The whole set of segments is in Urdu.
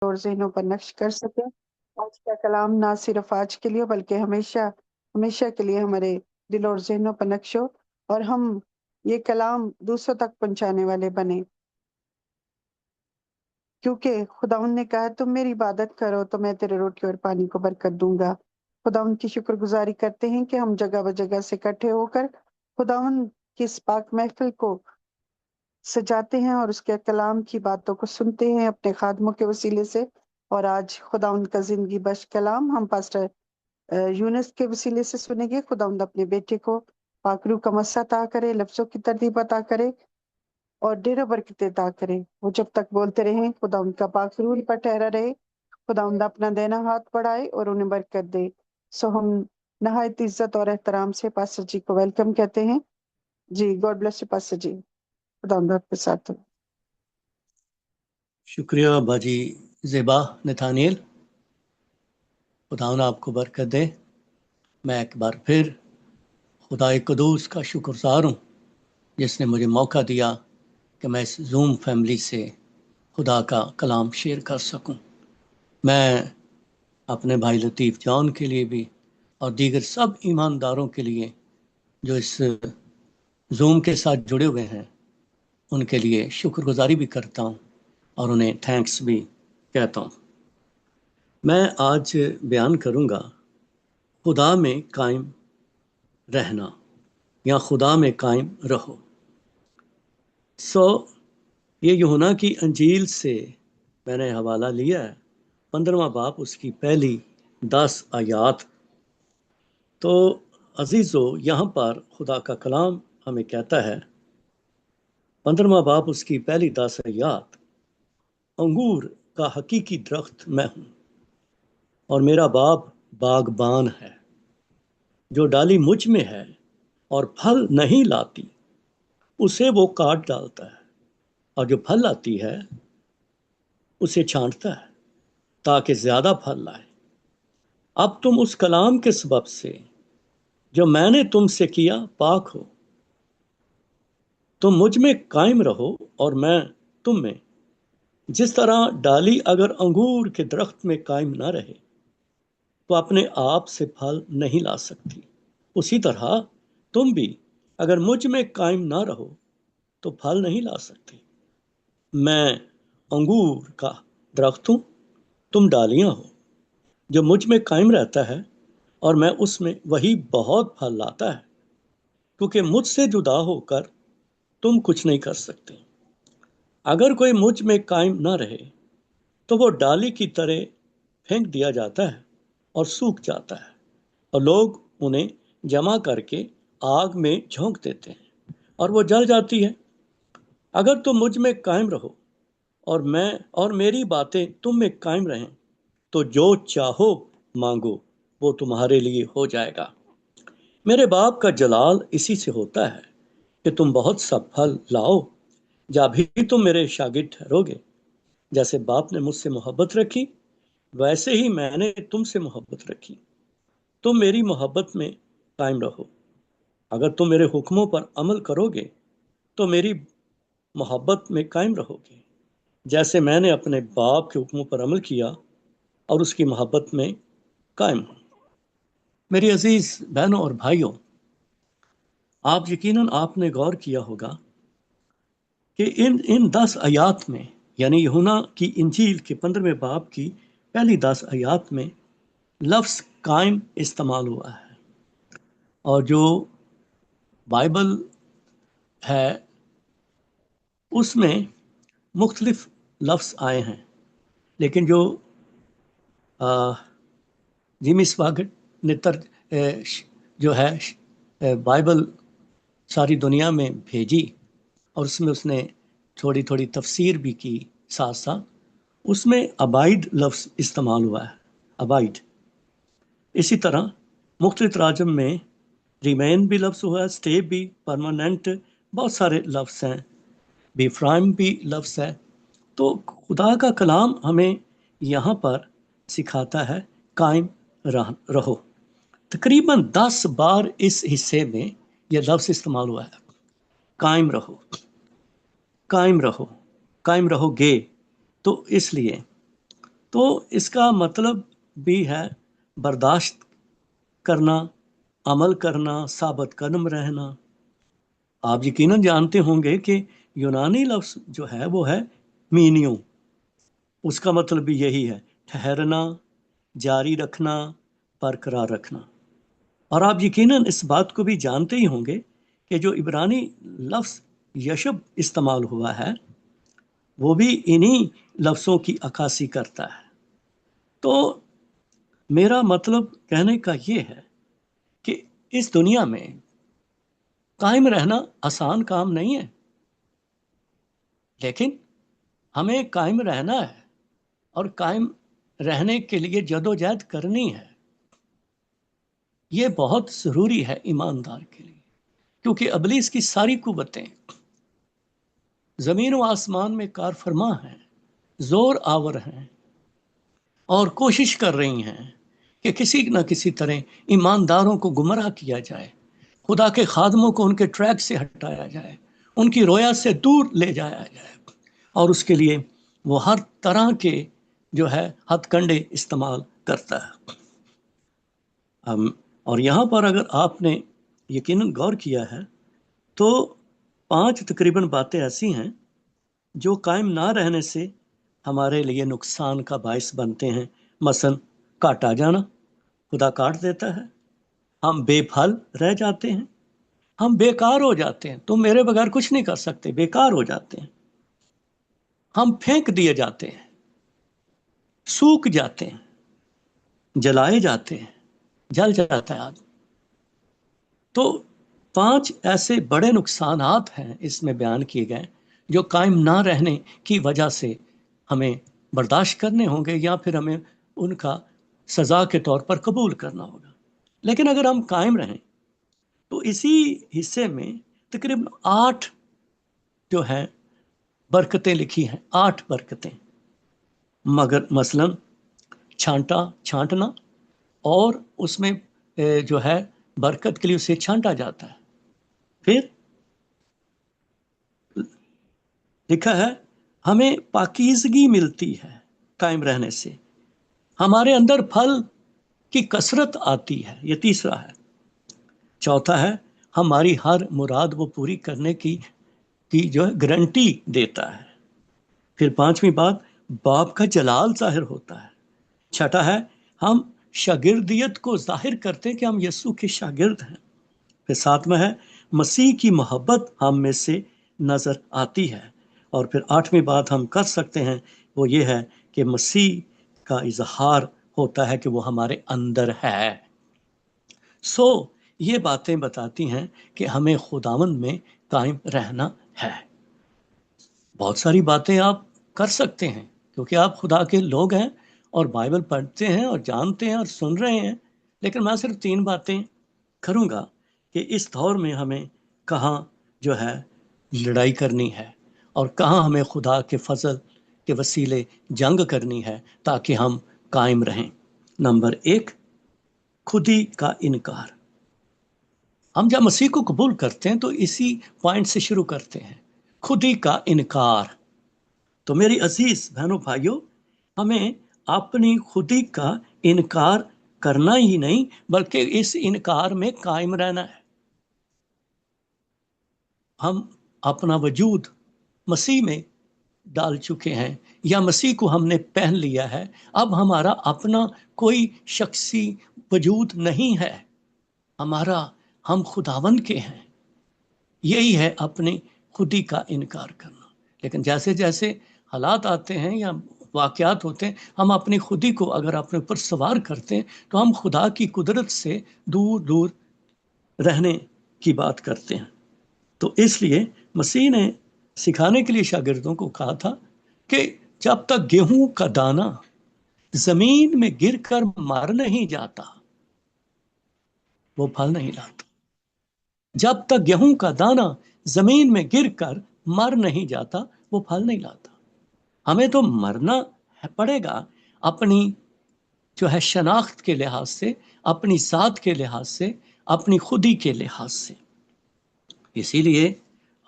اور ذہنوں پر نقش کر سکے۔ آج کا کلام نہ صرف آج کے لیے بلکہ ہمیشہ ہمیشہ کے لیے ہمارے دل اور ذہنوں پر نقش ہو، اور ہم یہ کلام دوسروں تک پہنچانے والے بنے، کیونکہ خداوند نے کہا تم میری عبادت کرو تو میں تیرے روٹی اور پانی کو برکت دوں گا۔ خداوند کی شکر گزاری کرتے ہیں کہ ہم جگہ بجگہ سے اکٹھے ہو کر خداوند کی اس پاک محفل کو سجاتے ہیں اور اس کے کلام کی باتوں کو سنتے ہیں اپنے خادموں کے وسیلے سے۔ اور آج خداوند کا زندگی بخش کلام ہم پاسٹر یونس کے وسیلے سے سنیں گے۔ خداوند اپنے بیٹے کو پاک روح کا مسا عطا کرے، لفظوں کی ترتیب عطا کرے اور ڈیروں برکتیں عطا کرے۔ وہ جب تک بولتے رہیں خداوند کا پاک روح ان پر ٹھہرا رہے، خداوند اپنا دینا ہاتھ بڑھائے اور انہیں برکت دے۔ سو ہم نہایت عزت اور احترام سے پاسٹر جی کو ویلکم کہتے ہیں۔ جی، گاڈ بلیس یو پاسٹر جی، خداوند آپ کے ساتھ ہو۔ شکریہ باجی زیبا نتھانیل، خداوند آپ کو برکت دے۔ میں ایک بار پھر خدا قدوس کا شکر گزار ہوں جس نے مجھے موقع دیا کہ میں اس زوم فیملی سے خدا کا کلام شیئر کر سکوں۔ میں اپنے بھائی لطیف جان کے لیے بھی اور دیگر سب ایمانداروں کے لیے جو اس زوم کے ساتھ جڑے ہوئے ہیں ان کے لیے شکر گزاری بھی کرتا ہوں اور انہیں تھینکس بھی کہتا ہوں۔ میں آج بیان کروں گا خدا میں قائم رہنا یا خدا میں قائم رہو۔ یہ یوحنا کی انجیل سے میں نے حوالہ لیا ہے، 15واں باب اس کی پہلی 10 آیات۔ تو عزیزو، یہاں پر خدا کا کلام ہمیں کہتا ہے 15واں باب اس کی پہلی 10 آیات، انگور کا حقیقی درخت میں ہوں اور میرا باپ باغبان ہے۔ جو ڈالی مجھ میں ہے اور پھل نہیں لاتی اسے وہ کاٹ ڈالتا ہے، اور جو پھل لاتی ہے اسے چھانٹتا ہے تاکہ زیادہ پھل لائے۔ اب تم اس کلام کے سبب سے جو میں نے تم سے کیا پاک ہو۔ تم مجھ میں قائم رہو اور میں تم میں۔ جس طرح ڈالی اگر انگور کے درخت میں قائم نہ رہے تو اپنے آپ سے پھل نہیں لا سکتی، اسی طرح تم بھی اگر مجھ میں قائم نہ رہو تو پھل نہیں لا سکتی۔ میں انگور کا درخت ہوں، تم ڈالیاں ہو۔ جو مجھ میں قائم رہتا ہے اور میں اس میں، وہی بہت پھل لاتا ہے، کیونکہ مجھ سے جدا ہو کر تم کچھ نہیں کر سکتے۔ اگر کوئی مجھ میں قائم نہ رہے تو وہ ڈالی کی طرح پھینک دیا جاتا ہے اور سوکھ جاتا ہے، اور لوگ انہیں جمع کر کے آگ میں جھونک دیتے ہیں اور وہ جل جاتی ہے۔ اگر تم مجھ میں قائم رہو اور میری باتیں تم میں قائم رہیں تو جو چاہو مانگو وہ تمہارے لیے ہو جائے گا۔ میرے باپ کا جلال اسی سے ہوتا ہے کہ تم بہت سا پھل لاؤ، جب بھی تم میرے شاگرد ٹھہرو گے۔ جیسے باپ نے مجھ سے محبت رکھی ویسے ہی میں نے تم سے محبت رکھی۔ تم میری محبت میں قائم رہو۔ اگر تم میرے حکموں پر عمل کرو گے تو میری محبت میں قائم رہو گے، جیسے میں نے اپنے باپ کے حکموں پر عمل کیا اور اس کی محبت میں قائم ہوں۔ میری عزیز بہنوں اور بھائیوں، آپ یقیناً آپ نے غور کیا ہوگا کہ ان 10 آیات میں، یعنی یوحنا کی انجیل کے 15ویں باب کی پہلی 10 آیات میں لفظ قائم استعمال ہوا ہے، اور جو بائبل ہے اس میں مختلف لفظ آئے ہیں، لیکن جو جیمی سواگٹ نے جو ہے بائبل ساری دنیا میں بھیجی اور اس میں اس نے تھوڑی تھوڑی تفسیر بھی کی، ساتھ ساتھ اس میں ابائڈ لفظ استعمال ہوا ہے، ابائڈ۔ اسی طرح مختلف تراجم میں ریمین بھی لفظ ہوا ہے، اسٹے بھی، پرماننٹ، بہت سارے لفظ ہیں، بی فرائم بھی لفظ ہے۔ تو خدا کا کلام ہمیں یہاں پر سکھاتا ہے قائم رہو۔ تقریباً 10 بار اس حصے میں یہ لفظ استعمال ہوا ہے، قائم رہو، قائم رہو، قائم رہو گے۔ تو اس لیے تو اس کا مطلب بھی ہے برداشت کرنا، عمل کرنا، ثابت قدم رہنا۔ آپ یقیناً جانتے ہوں گے کہ یونانی لفظ جو ہے وہ ہے مینیو، اس کا مطلب بھی یہی ہے، ٹھہرنا، جاری رکھنا، برقرار رکھنا۔ اور آپ یقیناً اس بات کو بھی جانتے ہی ہوں گے کہ جو عبرانی لفظ یشب استعمال ہوا ہے وہ بھی انہی لفظوں کی عکاسی کرتا ہے۔ تو میرا مطلب کہنے کا یہ ہے کہ اس دنیا میں قائم رہنا آسان کام نہیں ہے، لیکن ہمیں قائم رہنا ہے اور قائم رہنے کے لیے جدوجہد کرنی ہے۔ یہ بہت ضروری ہے ایماندار کے لیے، کیونکہ ابلیس کی ساری قوتیں زمین و آسمان میں کار فرما ہیں، زور آور ہیں، اور کوشش کر رہی ہیں کہ کسی نہ کسی طرح ایمانداروں کو گمراہ کیا جائے، خدا کے خادموں کو ان کے ٹریک سے ہٹایا جائے، ان کی رویا سے دور لے جایا جائے، اور اس کے لیے وہ ہر طرح کے جو ہے ہتھ کنڈے استعمال کرتا ہے۔ اور یہاں پر اگر آپ نے یقیناً غور کیا ہے تو 5 تقریباً باتیں ایسی ہیں جو قائم نہ رہنے سے ہمارے لیے نقصان کا باعث بنتے ہیں۔ مثلا کاٹا جانا، خدا کاٹ دیتا ہے، ہم بے پھل رہ جاتے ہیں، ہم بیکار ہو جاتے ہیں، تم میرے بغیر کچھ نہیں کر سکتے، بیکار ہو جاتے ہیں، ہم پھینک دیے جاتے ہیں، سوکھ جاتے ہیں، جلائے جاتے ہیں، جل جاتا ہے آدمی۔ تو 5 ایسے بڑے نقصانات ہیں اس میں بیان کیے گئے جو قائم نہ رہنے کی وجہ سے ہمیں برداشت کرنے ہوں گے، یا پھر ہمیں ان کا سزا کے طور پر قبول کرنا ہوگا۔ لیکن اگر ہم قائم رہیں تو اسی حصے میں تقریباً 8 جو ہیں برکتیں لکھی ہیں، 8 برکتیں، مگر مثلا چھانٹنا، اور اس میں جو ہے برکت کے لیے اسے چھانٹا جاتا ہے۔ پھر لکھا ہے ہمیں پاکیزگی ملتی ہے قائم رہنے سے، ہمارے اندر پھل کی کثرت آتی ہے، یہ تیسرا ہے۔ چوتھا ہے ہماری ہر مراد وہ پوری کرنے کی جو ہے گارنٹی دیتا ہے۔ پھر 5ویں بات، باپ کا جلال ظاہر ہوتا ہے۔ چھٹا ہے ہم شاگردیت کو ظاہر کرتے ہیں کہ ہم یسوع کے شاگرد ہیں۔ پھر 7واں ہے مسیح کی محبت ہم میں سے نظر آتی ہے۔ اور پھر 8ویں بات ہم کر سکتے ہیں وہ یہ ہے کہ مسیح کا اظہار ہوتا ہے کہ وہ ہمارے اندر ہے۔ یہ باتیں بتاتی ہیں کہ ہمیں خداوند میں قائم رہنا ہے۔ بہت ساری باتیں آپ کر سکتے ہیں کیونکہ آپ خدا کے لوگ ہیں اور بائبل پڑھتے ہیں اور جانتے ہیں اور سن رہے ہیں، لیکن میں صرف 3 باتیں کروں گا کہ اس دور میں ہمیں کہاں جو ہے لڑائی کرنی ہے اور کہاں ہمیں خدا کے فضل کے وسیلے جنگ کرنی ہے تاکہ ہم قائم رہیں۔ نمبر 1، خودی کا انکار۔ ہم جب مسیح کو قبول کرتے ہیں تو اسی پوائنٹ سے شروع کرتے ہیں، خودی کا انکار۔ تو میری عزیز بہنوں بھائیوں، ہمیں اپنی خودی کا انکار کرنا ہی نہیں بلکہ اس انکار میں قائم رہنا ہے۔ ہم اپنا وجود مسیح میں ڈال چکے ہیں یا مسیح کو ہم نے پہن لیا ہے، اب ہمارا اپنا کوئی شخصی وجود نہیں ہے، ہم خداوند کے ہیں۔ یہی ہے اپنی خودی کا انکار کرنا۔ لیکن جیسے جیسے حالات آتے ہیں یا واقعات ہوتے ہیں، ہم اپنی خودی کو اگر اپنے اوپر سوار کرتے ہیں تو ہم خدا کی قدرت سے دور دور رہنے کی بات کرتے ہیں۔ تو اس لیے مسیح نے سکھانے کے لیے شاگردوں کو کہا تھا کہ جب تک گیہوں کا دانہ زمین میں گر کر مر نہیں جاتا وہ پھل نہیں لاتا۔ جب تک گیہوں کا دانہ زمین میں گر کر مر نہیں جاتا وہ پھل نہیں لاتا۔ ہمیں تو مرنا پڑے گا اپنی جو ہے شناخت کے لحاظ سے، اپنی ذات کے لحاظ سے، اپنی خودی کے لحاظ سے۔ اسی لیے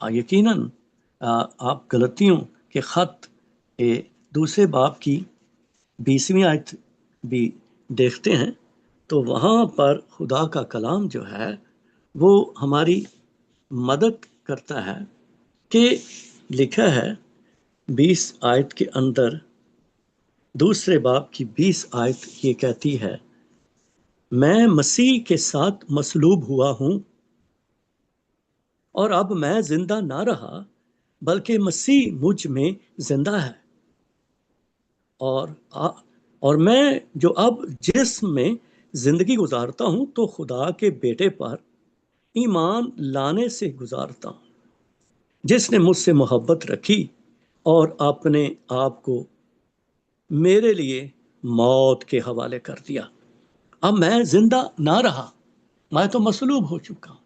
یقیناً آپ غلطیوں کے خط 2 باب کی 20ویں آیت بھی دیکھتے ہیں تو وہاں پر خدا کا کلام جو ہے وہ ہماری مدد کرتا ہے کہ لکھا ہے 20 آیت کے اندر، دوسرے باب کی 20 آیت یہ کہتی ہے، میں مسیح کے ساتھ مصلوب ہوا ہوں، اور اب میں زندہ نہ رہا بلکہ مسیح مجھ میں زندہ ہے، اور میں جو اب جسم میں زندگی گزارتا ہوں تو خدا کے بیٹے پر ایمان لانے سے گزارتا ہوں، جس نے مجھ سے محبت رکھی اور اپنے آپ کو میرے لیے موت کے حوالے کر دیا۔ اب میں زندہ نہ رہا، میں تو مصلوب ہو چکا ہوں۔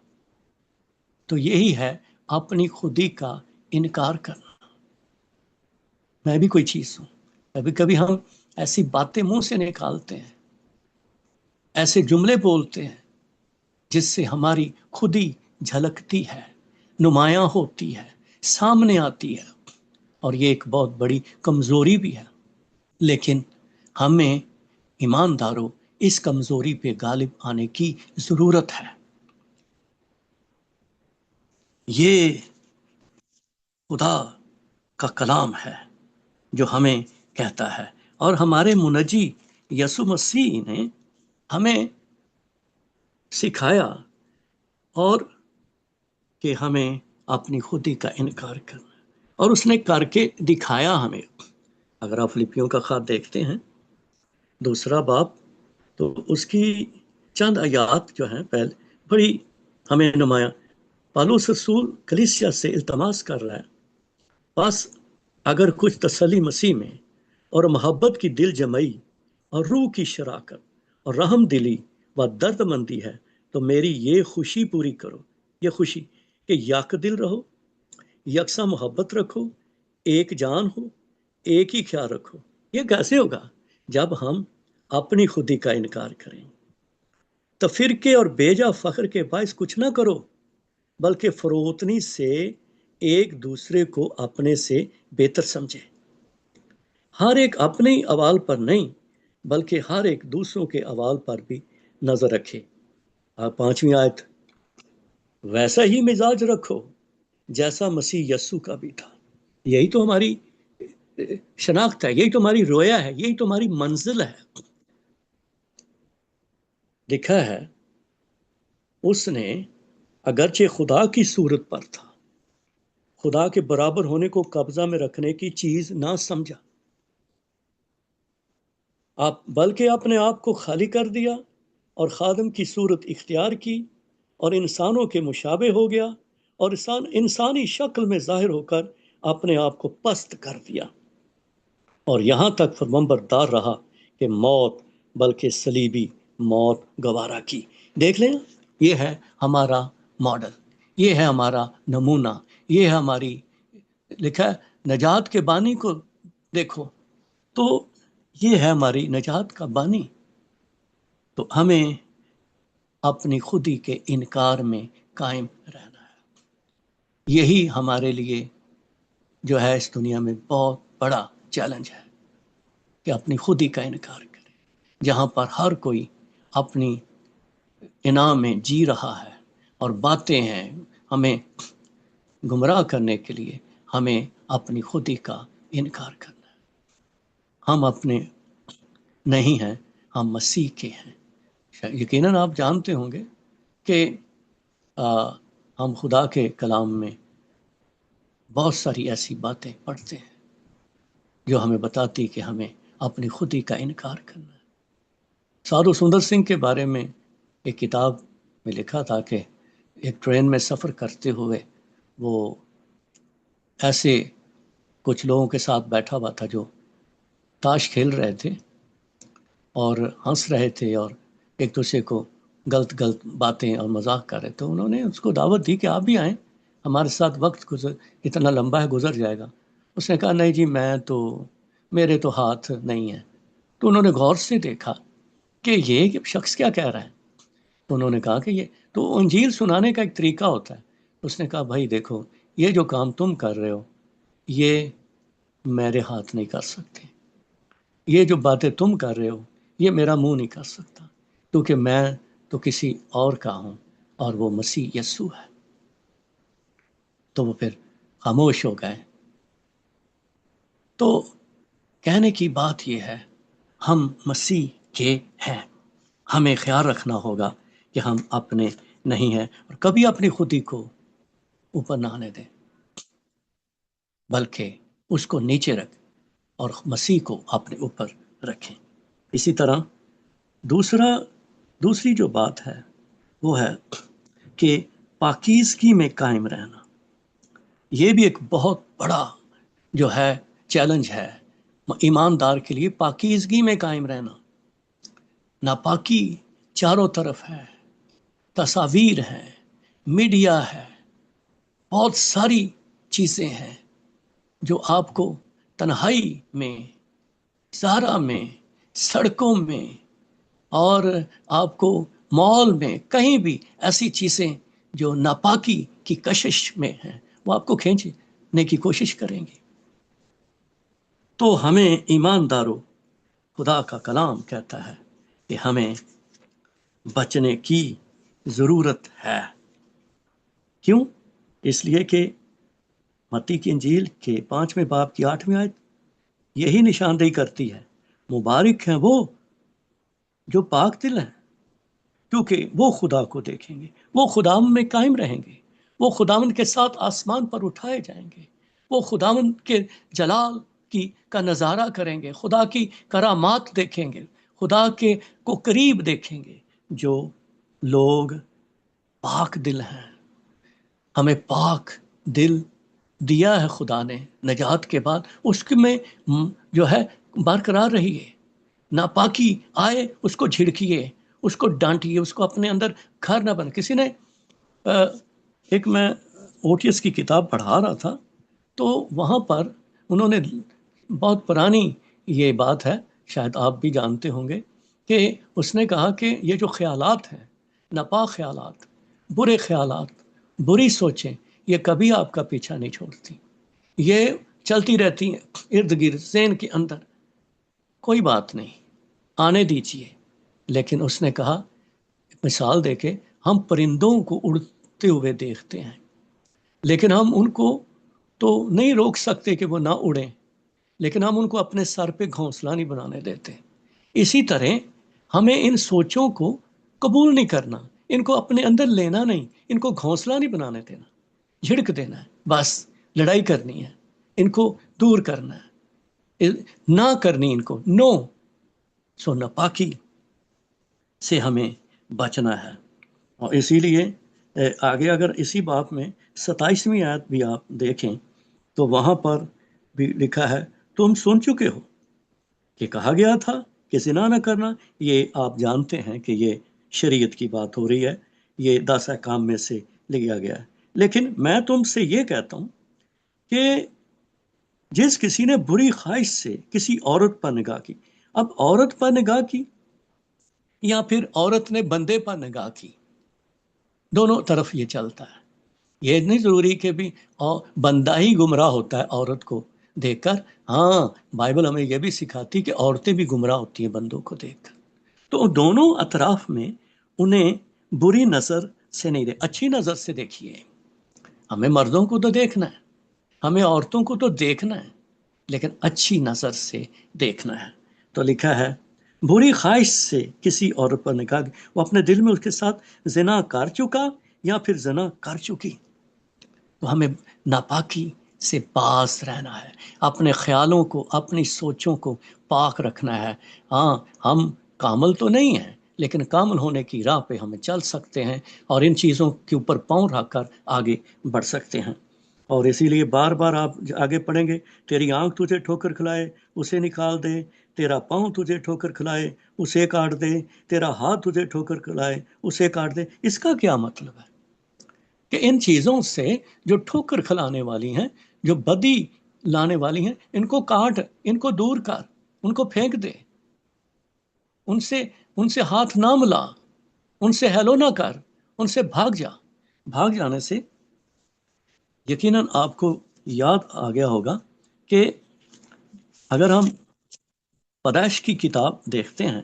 تو یہی ہے اپنی خودی کا انکار کرنا۔ میں بھی کوئی چیز ہوں۔ کبھی کبھی ہم ایسی باتیں منہ سے نکالتے ہیں، ایسے جملے بولتے ہیں جس سے ہماری خودی جھلکتی ہے، نمایاں ہوتی ہے، سامنے آتی ہے، اور یہ ایک بہت بڑی کمزوری بھی ہے۔ لیکن ہمیں ایمانداروں اس کمزوری پہ غالب آنے کی ضرورت ہے۔ یہ خدا کا کلام ہے جو ہمیں کہتا ہے، اور ہمارے منجی یسوع مسیح نے ہمیں سکھایا اور کہ ہمیں اپنی خودی کا انکار کرنا، اور اس نے کر کے دکھایا ہمیں۔ اگر آپ فلپیوں کا خط دیکھتے ہیں 2 باب، تو اس کی چند آیات جو ہیں پہلے بڑی ہمیں نمایاں، پالوس رسول کلیسیا سے التماس کر رہا ہے، بس اگر کچھ تسلی مسیح میں اور محبت کی دل جمعی اور روح کی شراکت اور رحم دلی و درد مندی ہے تو میری یہ خوشی پوری کرو، یہ خوشی کہ یک دل رہو، یکساں محبت رکھو، ایک جان ہو، ایک ہی خیال رکھو۔ یہ کیسے ہوگا؟ جب ہم اپنی خودی کا انکار کریں۔ تفرقے اور بیجا فخر کے باعث کچھ نہ کرو، بلکہ فروتنی سے ایک دوسرے کو اپنے سے بہتر سمجھے۔ ہر ایک اپنے اعمال پر نہیں بلکہ ہر ایک دوسروں کے اعمال پر بھی نظر رکھے۔ 5ویں آیت، ویسا ہی مزاج رکھو جیسا مسیح یسوع کا بھی تھا۔ یہی تو ہماری شناخت ہے، یہی تو ہماری رویا ہے، یہی تو ہماری منزل ہے۔ لکھا ہے اس نے اگرچہ خدا کی صورت پر تھا، خدا کے برابر ہونے کو قبضہ میں رکھنے کی چیز نہ سمجھا، بلکہ اپنے آپ کو خالی کر دیا اور خادم کی صورت اختیار کی، اور انسانوں کے مشابہ ہو گیا، اور انسانی شکل میں ظاہر ہو کر اپنے آپ کو پست کر دیا، اور یہاں تک فرمانبردار رہا کہ موت، بلکہ صلیبی موت گوارا کی۔ دیکھ لیں، یہ ہے ہمارا ماڈل، یہ ہے ہمارا نمونہ، یہ ہے ہماری، لکھا ہے نجات کے بانی کو دیکھو، تو یہ ہے ہماری نجات کا بانی۔ تو ہمیں اپنی خودی کے انکار میں قائم رہنا ہے۔ یہی ہمارے لیے جو ہے اس دنیا میں بہت بڑا چیلنج ہے کہ اپنی خودی کا انکار کرے۔ جہاں پر ہر کوئی اپنی انعام میں جی رہا ہے اور باتیں ہیں ہمیں گمراہ کرنے کے لیے، ہمیں اپنی خودی کا انکار کرنا ہے۔ ہم اپنے نہیں ہیں، ہم مسیح کے ہیں۔ یقیناً آپ جانتے ہوں گے کہ ہم خدا کے کلام میں بہت ساری ایسی باتیں پڑھتے ہیں جو ہمیں بتاتی کہ ہمیں اپنی خودی کا انکار کرنا ہے۔ سادھو سندر سنگھ کے بارے میں ایک کتاب میں لکھا تھا کہ ایک ٹرین میں سفر کرتے ہوئے وہ ایسے کچھ لوگوں کے ساتھ بیٹھا ہوا تھا جو تاش کھیل رہے تھے اور ہنس رہے تھے اور ایک دوسرے کو غلط باتیں اور مذاق کر رہے تھے۔ انہوں نے اس کو دعوت دی کہ آپ بھی آئیں، ہمارے ساتھ وقت اتنا لمبا ہے، گزر جائے گا۔ اس نے کہا نہیں جی، میرے تو ہاتھ نہیں ہیں۔ تو انہوں نے غور سے دیکھا کہ یہ شخص کیا کہہ رہا ہے۔ تو انہوں نے کہا کہ یہ تو انجیل سنانے کا ایک طریقہ ہوتا ہے۔ اس نے کہا بھائی دیکھو، یہ جو کام تم کر رہے ہو یہ میرے ہاتھ نہیں کر سکتے، یہ جو باتیں تم کر رہے ہو یہ میرا منہ نہیں کر سکتا، کیونکہ میں تو کسی اور کا ہوں اور وہ مسیح یسوع ہے۔ تو وہ پھر خاموش ہو گئے۔ تو کہنے کی بات یہ ہے، ہم مسیح کے ہیں، ہمیں خیال رکھنا ہوگا کہ ہم اپنے نہیں ہیں، اور کبھی اپنی خودی کو اوپر نہ آنے دیں، بلکہ اس کو نیچے رکھ اور مسیح کو اپنے اوپر رکھیں۔ اسی طرح دوسری جو بات ہے وہ ہے کہ پاکیزگی میں قائم رہنا۔ یہ بھی ایک بہت بڑا جو ہے چیلنج ہے ایماندار کے لیے، پاکیزگی میں قائم رہنا۔ ناپاکی چاروں طرف ہے، تصاویر ہیں، میڈیا ہے، بہت ساری چیزیں ہیں جو آپ کو تنہائی میں، صحرا میں، سڑکوں میں، اور آپ کو مال میں، کہیں بھی ایسی چیزیں جو ناپاکی کی کشش میں ہیں وہ آپ کو کھینچنے کی کوشش کریں گے۔ تو ہمیں ایمانداروں، خدا کا کلام کہتا ہے کہ ہمیں بچنے کی ضرورت ہے۔ کیوں؟ اس لیے کہ متی کی انجیل کے 5ویں باب کی 8ویں آیت یہی نشاندہی کرتی ہے، مبارک ہیں وہ جو پاک دل ہیں، کیونکہ وہ خدا کو دیکھیں گے، وہ خداوند میں قائم رہیں گے، وہ خداوند کے ساتھ آسمان پر اٹھائے جائیں گے، وہ خداوند کے جلال کا نظارہ کریں گے، خدا کی کرامات دیکھیں گے، خدا کے کو قریب دیکھیں گے۔ جو لوگ پاک دل ہیں، ہمیں پاک دل دیا ہے خدا نے نجات کے بعد، اس میں جو ہے برقرار رہیے۔ ناپاکی آئے اس کو جھڑکیے، اس کو ڈانٹیے، اس کو اپنے اندر گھر نہ بن۔ کسی نے ایک میں اوٹیس کی کتاب پڑھا رہا تھا، تو وہاں پر انہوں نے بہت پرانی یہ بات ہے، شاید آپ بھی جانتے ہوں گے، کہ اس نے کہا کہ یہ جو خیالات ہیں، ناپاک خیالات، برے خیالات، بری سوچیں، یہ کبھی آپ کا پیچھا نہیں چھوڑتی، یہ چلتی رہتی ہیں ارد گرد ذہن کے اندر، کوئی بات نہیں، آنے دیجیے۔ لیکن اس نے کہا، مثال دے کے، ہم پرندوں کو اڑتے ہوئے دیکھتے ہیں، لیکن ہم ان کو تو نہیں روک سکتے کہ وہ نہ اڑیں، لیکن ہم ان کو اپنے سر پہ گھونسلہ نہیں بنانے دیتے۔ اسی طرح ہمیں ان سوچوں کو قبول نہیں کرنا، ان کو اپنے اندر لینا نہیں، ان کو گھونسلہ نہیں بنانے دینا، جھڑک دینا ہے، بس لڑائی کرنی ہے، ان کو دور کرنا ہے، نہ کرنی ان کو، نو۔ سو ناپاکی سے ہمیں بچنا ہے۔ اور اسی لیے آگے اگر اسی باب میں 27ویں آیت بھی آپ دیکھیں تو وہاں پر بھی لکھا ہے، تم سن چکے ہو کہ کہا گیا تھا کہ زنا نہ کرنا۔ یہ آپ جانتے ہیں کہ یہ شریعت کی بات ہو رہی ہے، یہ 10 احکام میں سے لیا گیا ہے۔ لیکن میں تم سے یہ کہتا ہوں کہ جس کسی نے بری خواہش سے کسی عورت پر نگاہ کی، اب عورت پر نگاہ کی یا پھر عورت نے بندے پر نگاہ کی، دونوں طرف یہ چلتا ہے۔ یہ نہیں ضروری کہ بھی بندہ ہی گمراہ ہوتا ہے عورت کو دیکھ کر، ہاں بائبل ہمیں یہ بھی سکھاتی کہ عورتیں بھی گمراہ ہوتی ہیں بندوں کو دیکھ کر۔ تو دونوں اطراف میں انہیں بری نظر سے نہیں اچھی نظر سے دیکھیے۔ ہمیں مردوں کو تو دیکھنا ہے، ہمیں عورتوں کو تو دیکھنا ہے، لیکن اچھی نظر سے دیکھنا ہے۔ تو لکھا ہے، بری خواہش سے کسی عورت پر نگاہ، وہ اپنے دل میں اس کے ساتھ زنا کر چکا یا پھر زنا کر چکی۔ تو ہمیں ناپاکی سے باز رہنا ہے، اپنے خیالوں کو، اپنی سوچوں کو پاک رکھنا ہے۔ ہاں ہم کامل تو نہیں ہیں، لیکن کامل ہونے کی راہ پہ ہمیں چل سکتے ہیں اور ان چیزوں کے اوپر پاؤں رکھ کر آگے بڑھ سکتے ہیں۔ اور اسی لیے بار بار آپ آگے پڑھیں گے، تیری آنکھ تجھے ٹھوکر کھلائے اسے نکال دے، تیرا پاؤں تجھے ٹھوکر کھلائے اسے کاٹ دے، تیرا ہاتھ تجھے ٹھوکر کھلائے اسے کاٹ دے۔ اس کا کیا مطلب ہے؟ کہ ان چیزوں سے جو ٹھوکر کھلانے والی ہیں، جو بدی لانے والی ہیں، ان کو کاٹ، ان کو دور کر، ان کو پھینک دے، ان سے ہاتھ نہ ملا، ان سے ہیلو نہ کر، ان سے بھاگ جا۔ بھاگ جانے سے یقیناً آپ کو یاد آ گیا ہوگا کہ اگر ہم پیدائش کی کتاب دیکھتے ہیں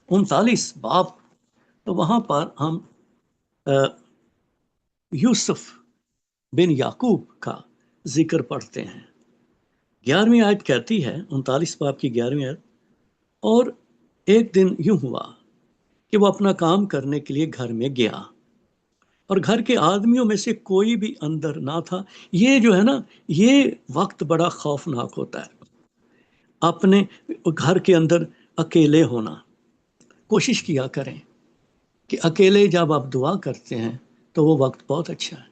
39 باب، تو وہاں پر ہم یوسف بن یعقوب کا ذکر پڑھتے ہیں۔ 11ویں آیت کہتی ہے، 39 باب کی 11ویں آیت، اور ایک دن یوں ہوا کہ وہ اپنا کام کرنے کے لیے گھر میں گیا، اور گھر کے آدمیوں میں سے کوئی بھی اندر نہ تھا۔ یہ جو ہے نا، یہ وقت بڑا خوفناک ہوتا ہے، اپنے گھر کے اندر اکیلے ہونا۔ کوشش کیا کریں کہ اکیلے جب آپ دعا کرتے ہیں تو وہ وقت بہت اچھا ہے،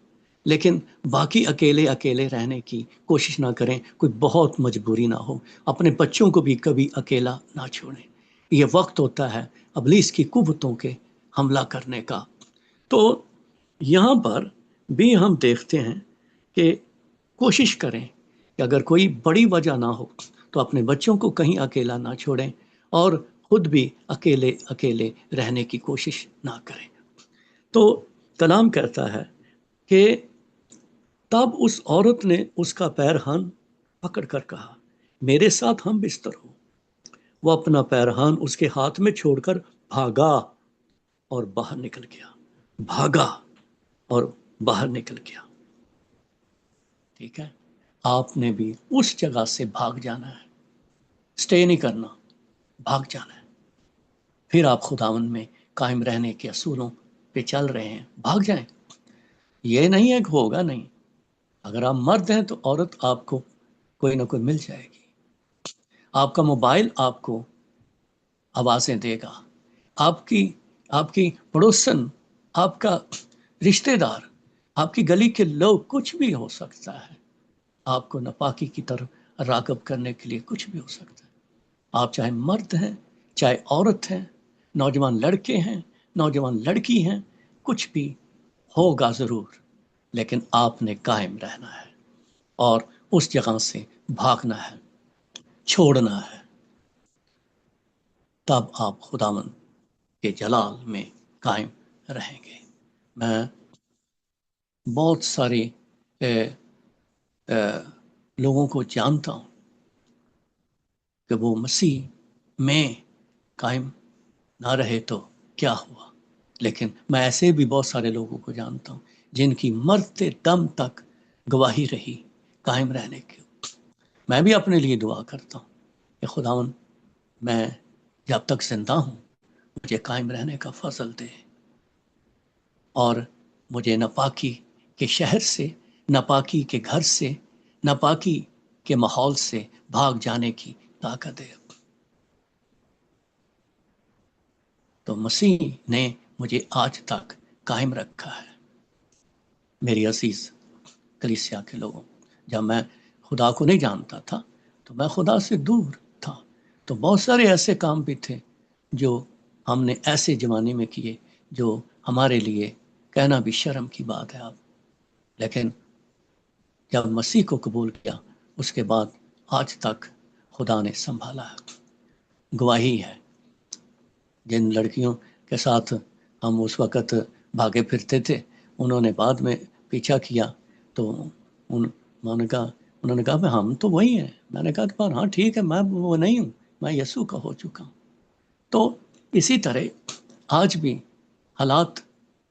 لیکن باقی اکیلے رہنے کی کوشش نہ کریں، کوئی بہت مجبوری نہ ہو۔ اپنے بچوں کو بھی کبھی اکیلا نہ چھوڑیں۔ یہ وقت ہوتا ہے ابلیس کی قوتوں کے حملہ کرنے کا۔ تو یہاں پر بھی ہم دیکھتے ہیں کہ کوشش کریں کہ اگر کوئی بڑی وجہ نہ ہو تو اپنے بچوں کو کہیں اکیلا نہ چھوڑیں، اور خود بھی اکیلے رہنے کی کوشش نہ کریں۔ تو کلام کہتا ہے کہ تب اس عورت نے اس کا پیرہن پکڑ کر کہا، میرے ساتھ ہم بستر ہو۔ وہ اپنا پیرہن اس کے ہاتھ میں چھوڑ کر بھاگا اور باہر نکل گیا۔ ٹھیک ہے، آپ نے بھی اس جگہ سے بھاگ جانا ہے، سٹے نہیں کرنا، بھاگ جانا ہے۔ پھر آپ خداوند میں قائم رہنے کے اصولوں پہ چل رہے ہیں، بھاگ جائیں۔ یہ نہیں ہے کہ ہوگا نہیں، اگر آپ مرد ہیں تو عورت آپ کو کوئی نہ کوئی مل جائے گی۔ آپ کا موبائل آپ کو آوازیں دے گا، آپ کی پڑوسن، آپ کا رشتہ دار، آپ کی گلی کے لوگ، کچھ بھی ہو سکتا ہے۔ آپ کو ناپاکی کی طرف راغب کرنے کے لیے کچھ بھی ہو سکتا ہے۔ آپ چاہے مرد ہیں، چاہے عورت ہیں، نوجوان لڑکے ہیں، نوجوان لڑکی ہیں، کچھ بھی ہوگا ضرور، لیکن آپ نے قائم رہنا ہے اور اس جگہ سے بھاگنا ہے، چھوڑنا ہے۔ تب آپ خداوند کے جلال میں قائم رہیں گے۔ میں بہت سارے لوگوں کو جانتا ہوں کہ وہ مسیح میں قائم نہ رہے تو کیا ہوا، لیکن میں ایسے بھی بہت سارے لوگوں کو جانتا ہوں جن کی مرتے دم تک گواہی رہی قائم رہنے کی۔ میں بھی اپنے لیے دعا کرتا ہوں کہ خداوند میں جب تک زندہ ہوں مجھے قائم رہنے کا فضل دے، اور مجھے ناپاکی کے شہر سے، ناپاکی کے گھر سے، ناپاکی کے ماحول سے بھاگ جانے کی طاقت دے۔ تو مسیح نے مجھے آج تک قائم رکھا ہے۔ میری عزیز کلیسیا کے لوگوں، جب میں خدا کو نہیں جانتا تھا تو میں خدا سے دور تھا، تو بہت سارے ایسے کام بھی تھے جو ہم نے ایسے زمانے میں کیے جو ہمارے لیے کہنا بھی شرم کی بات ہے آپ، لیکن جب مسیح کو قبول کیا اس کے بعد آج تک خدا نے سنبھالا ہے۔ گواہی ہے، جن لڑکیوں کے ساتھ ہم اس وقت بھاگے پھرتے تھے، انہوں نے بعد میں پیچھا کیا، تو انہوں نے کہا ہم تو وہی ہیں۔ میں نے کہا ہاں ٹھیک ہے، میں وہ نہیں ہوں، میں یسوع کا ہو چکا ہوں۔ تو اسی طرح آج بھی حالات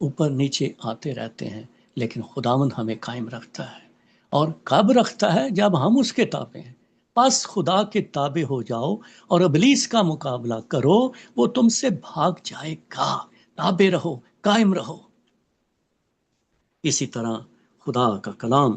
اوپر نیچے آتے رہتے ہیں، لیکن خداوند ہمیں قائم رکھتا ہے، اور کب رکھتا ہے؟ جب ہم اس کے تابع ہیں۔ پس خدا کے تابع ہو جاؤ اور ابلیس کا مقابلہ کرو، وہ تم سے بھاگ جائے گا۔ تابع رہو، قائم رہو۔ اسی طرح خدا کا کلام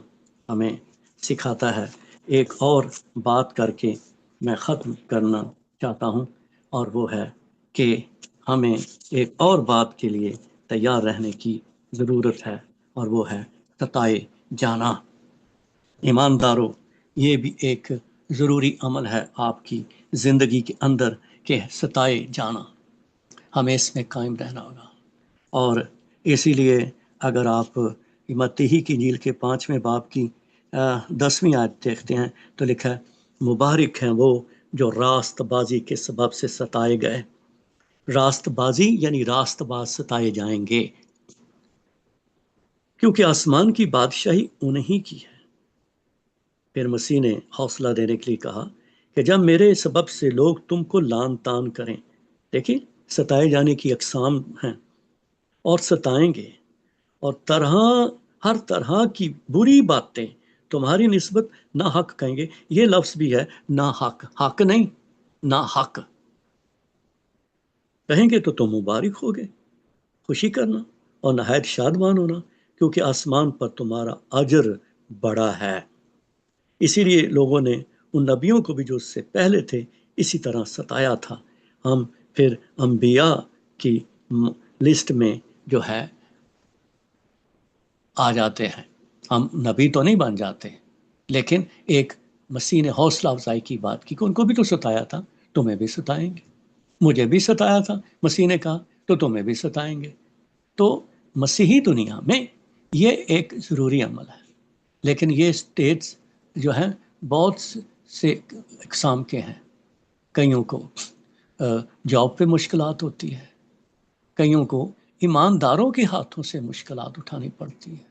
ہمیں سکھاتا ہے۔ ایک اور بات کر کے میں ختم کرنا چاہتا ہوں، اور وہ ہے کہ ہمیں ایک اور بات کے لیے تیار رہنے کی ضرورت ہے، اور وہ ہے ستائے جانا۔ ایمانداروں، یہ بھی ایک ضروری عمل ہے آپ کی زندگی کے اندر کہ ستائے جانا، ہمیں اس میں قائم رہنا ہوگا۔ اور اسی لیے اگر آپ متی کی انجیل کے 5ویں باب کی 10ویں آیت دیکھتے ہیں تو لکھا ہے، مبارک ہیں وہ جو راست بازی کے سبب سے ستائے گئے۔ راست بازی یعنی راست باز ستائے جائیں گے، کیونکہ آسمان کی بادشاہی انہی کی ہے۔ پھر مسیح نے حوصلہ دینے کے لیے کہا کہ جب میرے سبب سے لوگ تم کو لان تان کریں. دیکھیں ستائے جانے کی اقسام ہیں، اور ستائیں گے، اور ہر طرح کی بری باتیں تمہاری نسبت نہ حق کہیں گے. یہ لفظ بھی ہے نہ حق، حق نہیں نہ حق کہیں گے تو تم مبارک ہوگے، خوشی کرنا اور نہایت شادمان ہونا، کیونکہ آسمان پر تمہارا اجر بڑا ہے. اسی لیے لوگوں نے ان نبیوں کو بھی جو اس سے پہلے تھے اسی طرح ستایا تھا. ہم پھر انبیاء کی لسٹ میں جو ہے آ جاتے ہیں. ہم نبی تو نہیں بن جاتے، لیکن ایک مسیح نے حوصلہ افزائی کی بات کی کہ ان کو بھی تو ستایا تھا، تمہیں بھی ستائیں گے. مجھے بھی ستایا تھا مسیح نے کہا تو تمہیں بھی ستائیں گے. تو مسیحی دنیا میں یہ ایک ضروری عمل ہے. لیکن یہ اسٹیٹس جو ہیں بہت سے اقسام کے ہیں. کئیوں کو جاب پہ مشکلات ہوتی ہے، کئیوں کو ایمانداروں کے ہاتھوں سے مشکلات اٹھانی پڑتی ہے،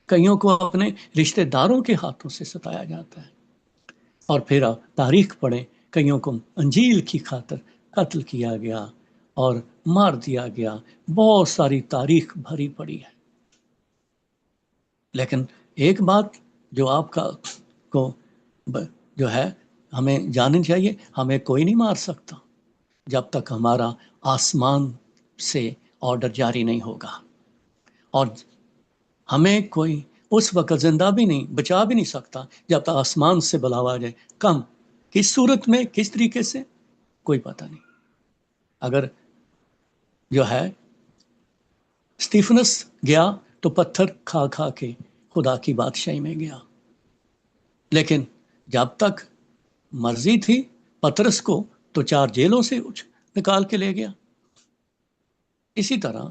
کئیوں کو اپنے رشتہ داروں کے ہاتھوں سے ستایا جاتا ہے. اور پھر آپ تاریخ پڑھیں، کئیوں کو انجیل کی خاطر قتل کیا گیا اور مار دیا گیا. بہت ساری تاریخ بھری پڑی ہے. لیکن ایک بات جو آپ کو جو ہے ہمیں جاننی چاہیے، ہمیں کوئی نہیں مار سکتا جب تک ہمارا آسمان سے آرڈر جاری نہیں ہوگا. اور ہمیں کوئی اس وقت زندہ بھی نہیں بچا بھی نہیں سکتا جب تک آسمان سے بلاوا جائے. کم کس صورت میں، کس طریقے سے، کوئی پتہ نہیں. اگر جو ہے اسٹیفنس گیا تو پتھر کھا کھا کے خدا کی بادشاہی میں گیا. لیکن جب تک مرضی تھی پترس کو تو 4 جیلوں سے نکال کے لے گیا. اسی طرح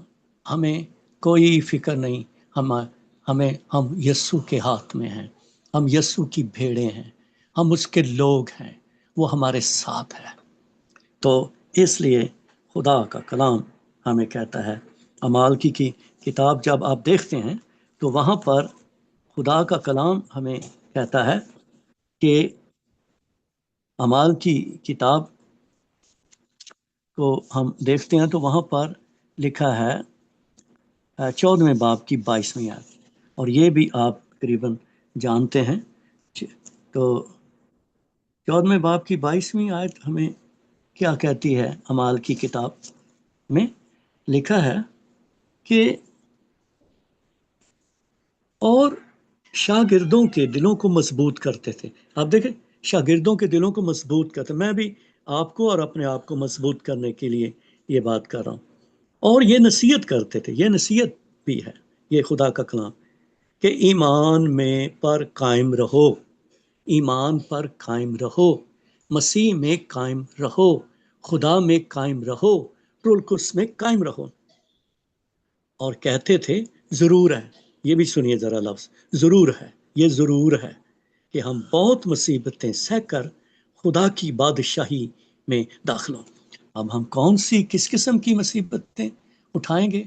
ہمیں کوئی فکر نہیں. ہم یسوع کے ہاتھ میں ہیں، ہم یسوع کی بھیڑیں ہیں، ہم اس کے لوگ ہیں، وہ ہمارے ساتھ ہے. تو اس لیے خدا کا کلام ہمیں کہتا ہے، اعمال کی کتاب جب آپ دیکھتے ہیں تو وہاں پر خدا کا کلام ہمیں کہتا ہے کہ اعمال کی کتاب کو ہم دیکھتے ہیں تو وہاں پر لکھا ہے 14ویں باب کی 22ویں آیت، اور یہ بھی آپ تقریباً جانتے ہیں. تو 14ویں باب کی 22ویں آیت ہمیں کیا کہتی ہے؟ اعمال کی کتاب میں لکھا ہے کہ اور شاگردوں کے دلوں کو مضبوط کرتے تھے. آپ دیکھیں شاگردوں کے دلوں کو مضبوط کرتے. میں بھی آپ کو اور اپنے آپ کو مضبوط کرنے کے لیے یہ بات کر رہا ہوں. اور یہ نصیحت کرتے تھے، یہ نصیحت بھی ہے یہ خدا کا کلام، کہ ایمان میں پر قائم رہو، ایمان پر قائم رہو، مسیح میں قائم رہو، خدا میں قائم رہو، روح القدس میں قائم رہو. اور کہتے تھے ضرور ہے، یہ بھی سنیے ذرا لفظ ضرور ہے، یہ ضرور ہے کہ ہم بہت مصیبتیں سہ کر خدا کی بادشاہی میں داخل ہوں. اب ہم کس قسم کی مصیبتیں اٹھائیں گے؟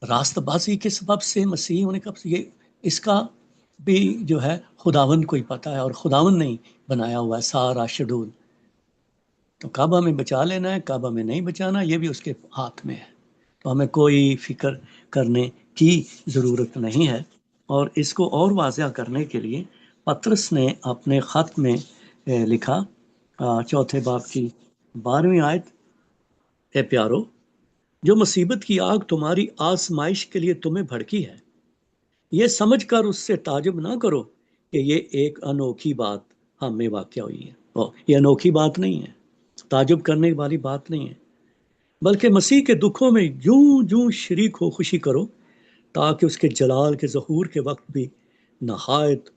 راست بازی کے سبب سے، مسیح ہونے کا یہ اس کا بھی جو ہے خداوند کو ہی پتہ ہے، اور خداوند نے بنایا ہوا ہے سارا شیڈول. تو کب ہمیں بچا لینا ہے، کب ہمیں نہیں بچانا، یہ بھی اس کے ہاتھ میں ہے. تو ہمیں کوئی فکر کرنے کی ضرورت نہیں ہے. اور اس کو اور واضح کرنے کے لیے پطرس نے اپنے خط میں لکھا 4 باب کی 12ویں آیت، اے پیارو، جو مصیبت کی آگ تمہاری آزمائش کے لیے تمہیں بھڑکی ہے، یہ سمجھ کر اس سے تعجب نہ کرو کہ یہ ایک انوکھی بات ہم میں واقع ہوئی ہے. یہ انوکھی بات نہیں ہے، تعجب کرنے والی بات نہیں ہے، بلکہ مسیح کے دکھوں میں جوں جوں شریک ہو خوشی کرو، تاکہ اس کے جلال کے ظہور کے وقت بھی نہایت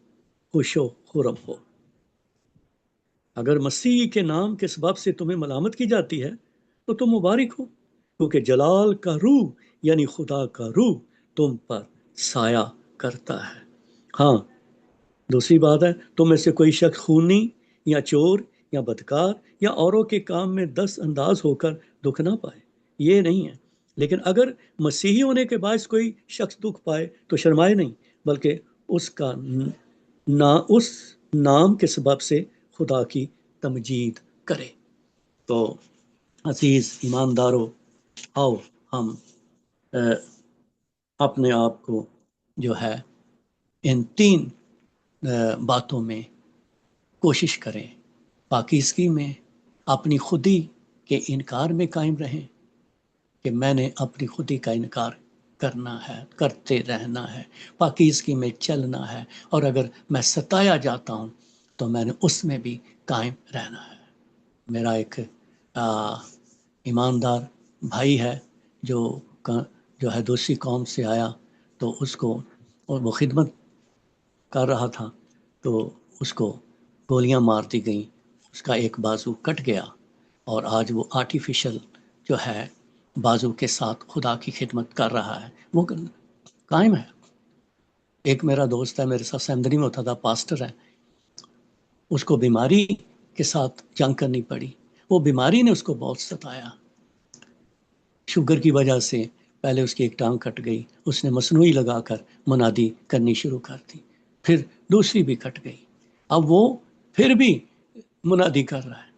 خوش و خرم ہو. اگر مسیح کے نام کے سبب سے تمہیں ملامت کی جاتی ہے تو تم مبارک ہو، کیونکہ جلال کا روح یعنی خدا کا روح تم پر سایہ کرتا ہے. ہاں، دوسری بات ہے، تم میں سے کوئی شخص خونی یا چور یا بدکار یا اوروں کے کام میں دست انداز ہو کر دکھ نہ پائے، یہ نہیں ہے. لیکن اگر مسیحی ہونے کے باعث کوئی شخص دکھ پائے تو شرمائے نہیں، بلکہ اس نام کے سبب سے خدا کی تمجید کرے۔ تو عزیز ایماندارو، آؤ ہم اپنے آپ کو جو ہے ان 3 باتوں میں کوشش کریں۔ پاکیزگی میں اپنی خودی کے انکار میں قائم رہیں کہ میں نے اپنی خودی کا انکار کرنا ہے، کرتے رہنا ہے، پاکیزگی میں چلنا ہے، اور اگر میں ستایا جاتا ہوں تو میں نے اس میں بھی قائم رہنا ہے۔ میرا ایک ایماندار بھائی ہے جو ہے دوسری قوم سے آیا، تو اس کو، اور وہ خدمت کر رہا تھا، تو اس کو گولیاں مار دی گئیں، اس کا ایک بازو کٹ گیا، اور آج وہ آرٹیفیشل جو ہے بازو کے ساتھ خدا کی خدمت کر رہا ہے، وہ قائم ہے۔ ایک میرا دوست ہے، میرے ساتھ سیمدری میں ہوتا تھا، پاسٹر ہے، اس کو بیماری کے ساتھ جنگ کرنی پڑی، وہ بیماری نے اس کو بہت ستایا، شوگر کی وجہ سے پہلے اس کی ایک ٹانگ کٹ گئی، اس نے مصنوعی لگا کر منادی کرنی شروع کر دی، پھر دوسری بھی کٹ گئی، اب وہ پھر بھی منادی کر رہا ہے۔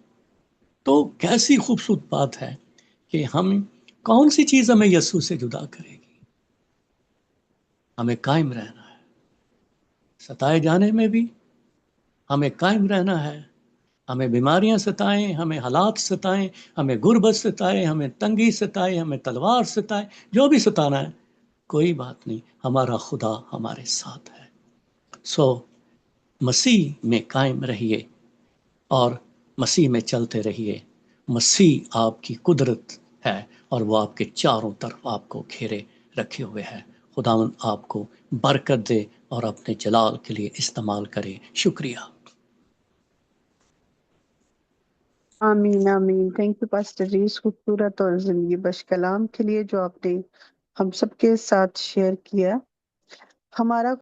تو کیسی خوبصورت بات ہے کہ ہم، کون سی چیز ہمیں یسوع سے جدا کرے گی؟ ہمیں قائم رہنا ہے، ستائے جانے میں بھی ہمیں قائم رہنا ہے۔ ہمیں بیماریاں ستائیں، ہمیں حالات ستائیں، ہمیں غربت ستائے، ہمیں تنگی ستائے، ہمیں تلوار ستائے، جو بھی ستانا ہے، کوئی بات نہیں، ہمارا خدا ہمارے ساتھ ہے۔ مسیح میں قائم رہیے اور مسیح میں چلتے رہیے۔ مسیح آپ کی قدرت ہے، اور وہ آپ کے چاروں طرف آپ کو گھیرے رکھے ہوئے ہے۔ خداوند آپ کو برکت دے اور اپنے جلال کے لیے استعمال کرے۔ شکریہ۔ آمین آمین۔ تھینک یو پاسٹر جی، اس خوبصورت اور زندگی بخش کلام کے لیے جو آپ نے ہم سب کے ساتھ شیئر کیا۔ ہمارا